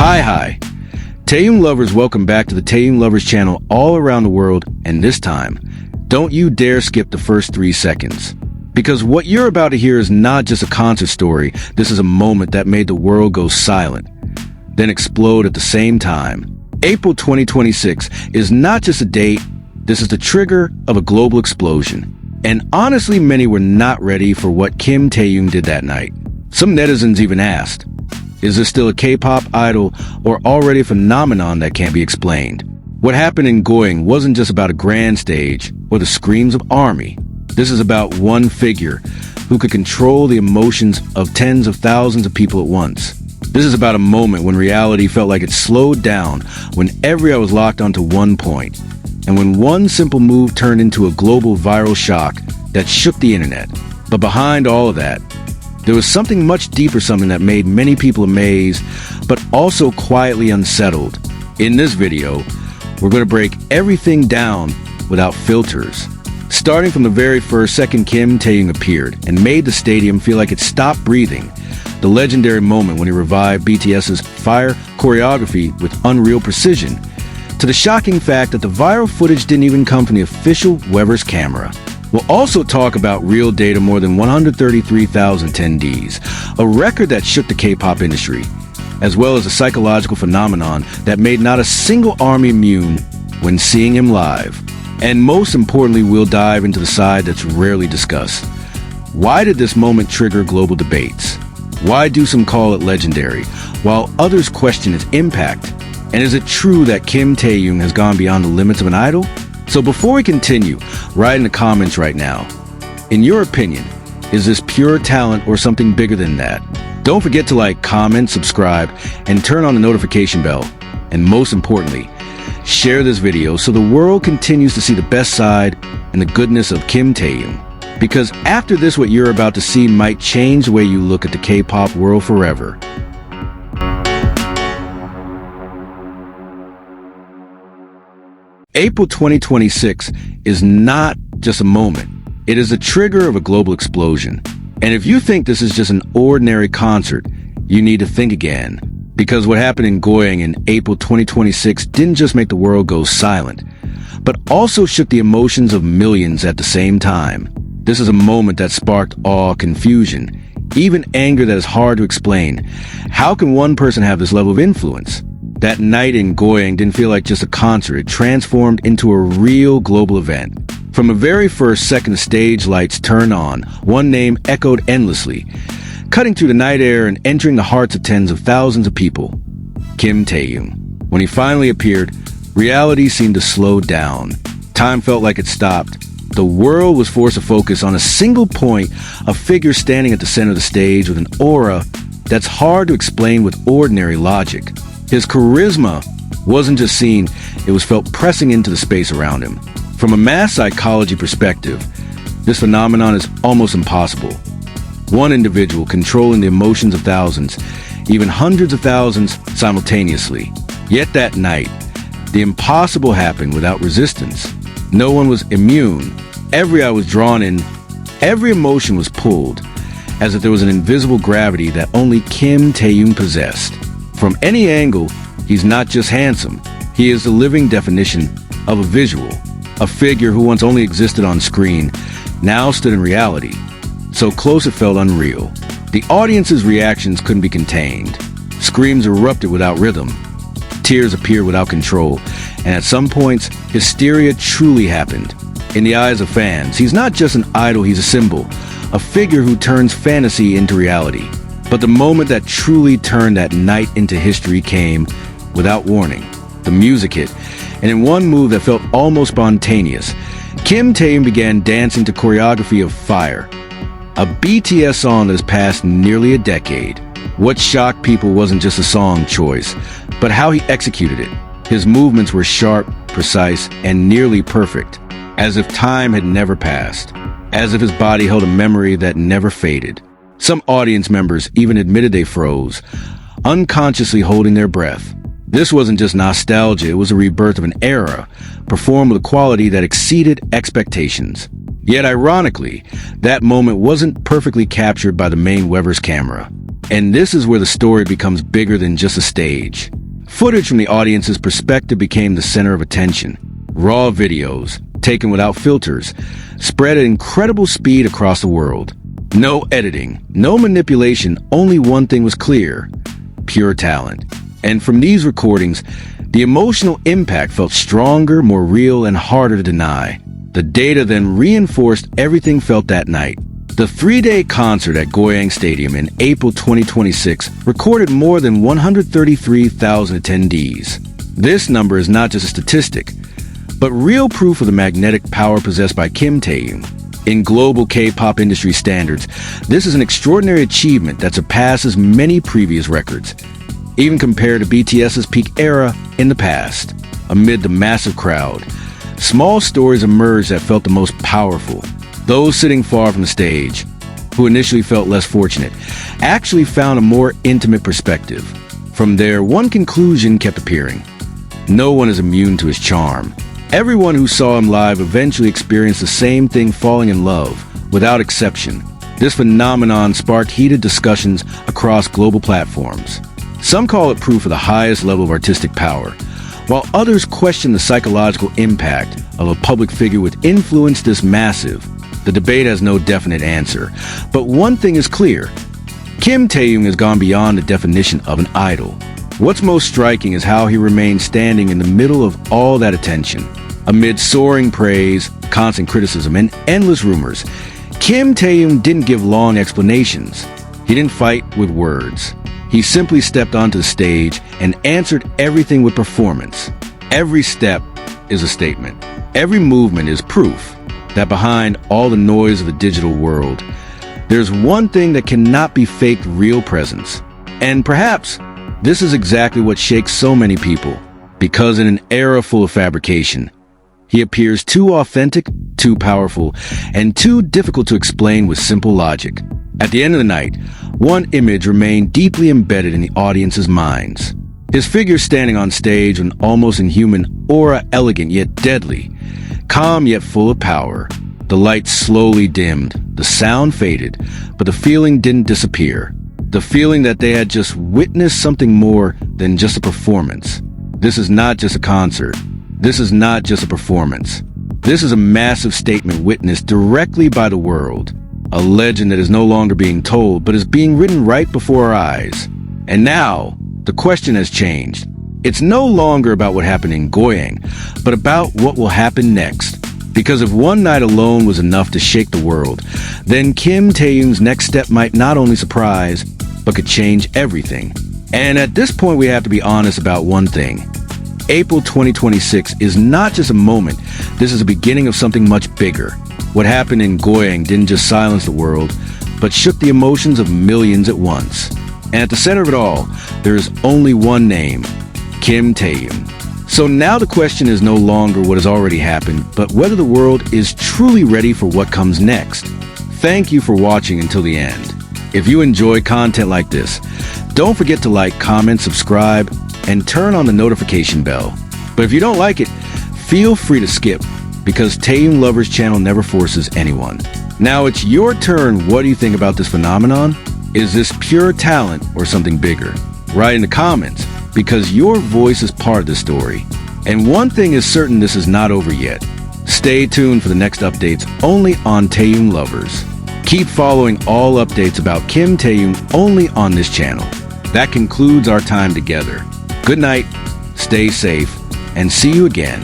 Hi. Taehyung Lovers, welcome back to the Taehyung Lovers channel all around the world, and this time, don't you dare skip the first 3 seconds. Because what you're about to hear is not just a concert story, this is a moment that made the world go silent, then explode at the same time. April 2026 is not just a date, this is the trigger of a global explosion. And honestly, many were not ready for what Kim Taehyung did that night. Some netizens even asked, is this still a K-pop idol or already a phenomenon that can't be explained? What happened in Goyang wasn't just about a grand stage or the screams of army. This is about one figure who could control the emotions of tens of thousands of people at once. This is about a moment when reality felt like it slowed down, when every eye was locked onto one point, and when one simple move turned into a global viral shock that shook the internet. But behind all of that, there was something much deeper, something that made many people amazed, but also quietly unsettled. In this video, we're going to break everything down without filters. Starting from the very first second Kim Taehyung appeared and made the stadium feel like it stopped breathing. The legendary moment when he revived BTS's fire choreography with unreal precision, to the shocking fact that the viral footage didn't even come from the official Weverse camera. We'll also talk about real data, more than 133,000 attendees, a record that shook the K-pop industry, as well as a psychological phenomenon that made not a single ARMY immune when seeing him live. And most importantly, we'll dive into the side that's rarely discussed. Why did this moment trigger global debates? Why do some call it legendary, while others question its impact? And is it true that Kim Taehyung has gone beyond the limits of an idol? So before we continue, write in the comments right now. In your opinion, is this pure talent or something bigger than that? Don't forget to like, comment, subscribe, and turn on the notification bell. And most importantly, share this video so the world continues to see the best side and the goodness of Kim Taehyung. Because after this, what you're about to see might change the way you look at the K-pop world forever. April 2026 is not just a moment. It is the trigger of a global explosion. And if you think this is just an ordinary concert, you need to think again. Because what happened in Goyang in April 2026 didn't just make the world go silent, but also shook the emotions of millions at the same time. This is a moment that sparked awe, confusion, even anger that is hard to explain. How can one person have this level of influence? That night in Goyang didn't feel like just a concert. It transformed into a real global event. From the very first second the stage lights turned on, one name echoed endlessly, cutting through the night air and entering the hearts of tens of thousands of people. Kim Taehyung. When he finally appeared, reality seemed to slow down. Time felt like it stopped. The world was forced to focus on a single point, a figure standing at the center of the stage with an aura that's hard to explain with ordinary logic. His charisma wasn't just seen, it was felt pressing into the space around him. From a mass psychology perspective, this phenomenon is almost impossible. One individual controlling the emotions of thousands, even hundreds of thousands simultaneously. Yet that night, the impossible happened without resistance. No one was immune. Every eye was drawn in. Every emotion was pulled, as if there was an invisible gravity that only Kim Taehyung possessed. From any angle, he's not just handsome. He is the living definition of a visual. A figure who once only existed on screen, now stood in reality. So close it felt unreal. The audience's reactions couldn't be contained. Screams erupted without rhythm. Tears appeared without control. And at some points, hysteria truly happened. In the eyes of fans, he's not just an idol, he's a symbol. A figure who turns fantasy into reality. But the moment that truly turned that night into history came without warning. The music hit, and in one move that felt almost spontaneous, Kim Taehyung began dancing to choreography of Fire, a BTS song that has passed nearly a decade. What shocked people wasn't just a song choice, but how he executed it. His movements were sharp, precise, and nearly perfect, as if time had never passed, as if his body held a memory that never faded. Some audience members even admitted they froze, unconsciously holding their breath. This wasn't just nostalgia, it was a rebirth of an era, performed with a quality that exceeded expectations. Yet ironically, that moment wasn't perfectly captured by the main Weverse camera. And this is where the story becomes bigger than just a stage. Footage from the audience's perspective became the center of attention. Raw videos, taken without filters, spread at incredible speed across the world. No editing, no manipulation, only one thing was clear: pure talent. And from these recordings, the emotional impact felt stronger, more real, and harder to deny. The data then reinforced everything felt that night. The 3-day concert at Goyang Stadium in April 2026 recorded more than 133,000 attendees. This number is not just a statistic, but real proof of the magnetic power possessed by Kim Taehyung. In global K-pop industry standards, this is an extraordinary achievement that surpasses many previous records, even compared to BTS's peak era in the past. Amid the massive crowd, small stories emerged that felt the most powerful. Those sitting far from the stage, who initially felt less fortunate, actually found a more intimate perspective. From there, one conclusion kept appearing: no one is immune to his charm. Everyone who saw him live eventually experienced the same thing, falling in love, without exception. This phenomenon sparked heated discussions across global platforms. Some call it proof of the highest level of artistic power, while others question the psychological impact of a public figure with influence this massive. The debate has no definite answer, but one thing is clear: Kim Taehyung has gone beyond the definition of an idol. What's most striking is how he remained standing in the middle of all that attention. Amid soaring praise, constant criticism, and endless rumors, Kim Taehyung didn't give long explanations. He didn't fight with words. He simply stepped onto the stage and answered everything with performance. Every step is a statement. Every movement is proof that behind all the noise of the digital world, there's one thing that cannot be faked: real presence. And perhaps this is exactly what shakes so many people, because in an era full of fabrication, he appears too authentic, too powerful, and too difficult to explain with simple logic. At the end of the night, one image remained deeply embedded in the audience's minds. His figure standing on stage with an almost inhuman aura, elegant yet deadly, calm yet full of power. The light slowly dimmed, the sound faded, but the feeling didn't disappear. The feeling that they had just witnessed something more than just a performance. This is not just a concert. This is not just a performance. This is a massive statement witnessed directly by the world. A legend that is no longer being told, but is being written right before our eyes. And now, the question has changed. It's no longer about what happened in Goyang, but about what will happen next. Because if one night alone was enough to shake the world, then Kim Taehyung's next step might not only surprise, but could change everything. And at this point, we have to be honest about one thing. April 2026 is not just a moment. This is the beginning of something much bigger. What happened in Goyang didn't just silence the world, but shook the emotions of millions at once. And at the center of it all, there is only one name: Kim Taehyung. So now the question is no longer what has already happened, but whether the world is truly ready for what comes next. Thank you for watching until the end. If you enjoy content like this, don't forget to like, comment, subscribe, and turn on the notification bell. But if you don't like it, feel free to skip, because Taehyung Lovers channel never forces anyone. Now it's your turn. What do you think about this phenomenon? Is this pure talent or something bigger? Write in the comments, because your voice is part of the story. And one thing is certain: this is not over yet. Stay tuned for the next updates only on Taehyung Lovers. Keep following all updates about Kim Taehyung only on this channel. That concludes our time together. Good night, stay safe, and see you again.